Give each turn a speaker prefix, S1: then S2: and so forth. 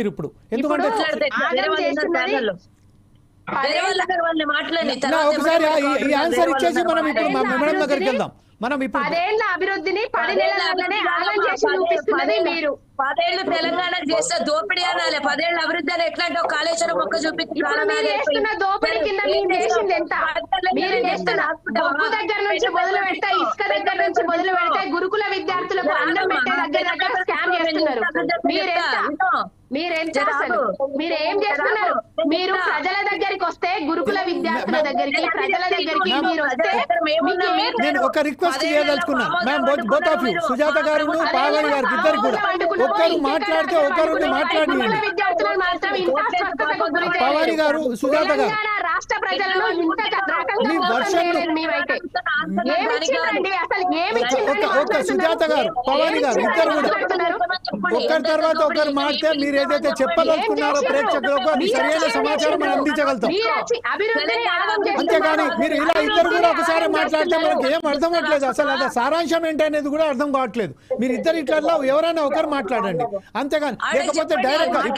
S1: ఇప్పుడు ఎందుకంటే ఒకసారి ఈ ఆన్సర్ ఇచ్చేసి మనం ఇప్పుడు మేడం దగ్గరికి వెళ్దాం. మనం ఇప్పుడు
S2: 10 ఏళ్ల అభివృద్ధిని 10 నెలల్లోనే ఆగం చేసి చూపిస్తున్నది మీరు.
S3: 10 ఏళ్ళు తెలంగాణకు చేస్తే దోపిడీ అనాలి. 10 ఏళ్ళ అభివృద్ధి అని ఎట్లాంటి ఒక కాళేశ్వరం ఒక్క చూపించి
S2: చేస్తున్న దోపిడీ కింద మీరు చేసింది ఎంత? మీరు చేస్తున్న బొగ్గు దగ్గర నుంచి మొదలు పెడితే, ఇసుక దగ్గర నుంచి మొదలు పెడితే, గురుకుల విద్యార్థులకు అన్నం పెట్టే దగ్గర స్కామ్ చేస్తున్నారు. మీరెంత అసలు మీరేం చేస్తున్నారు? మీరు ప్రజల దగ్గరికి వస్తే, గురుకుల విద్యార్థుల దగ్గరికి, ప్రజల దగ్గరికి మీరు వస్తే,
S1: నేను ఒక రిక్వెస్ట్ చేయదలుచుకున్నాను ma'am, both of you, Sujatha garu Pavani గారికి ఇద్దరు కూడా ఒకరు మాట్లాడితే ఒకరు మాట్లాడియండి. పావని గారు, సుజాత గారు,
S2: రాష్ట్ర ప్రజలను
S1: మీ వర్షన్ ఒక సుజాత గారు, పవాని గారు ఇద్దరు కూడా ఒకరి తర్వాత ఒకరు మాట్లాడితే మీరు ఏదైతే చెప్పదలుచుకున్నారో ప్రేక్షకులకు అది సరైన సమాచారం మనం అందించగలుగుతాం. అంతేగాని మీరు ఇలా ఇద్దరు కూడా ఒకసారి మాట్లాడితే మనకి ఏం అర్థం అవ్వట్లేదు. అసలు అది సారాంశం ఏంటనేది కూడా అర్థం కావట్లేదు. మీరు ఇద్దరు ఇట్లా ఎవరైనా ఒకరు మాట్లాడండి, అంతేగాని లేకపోతే డైరెక్ట్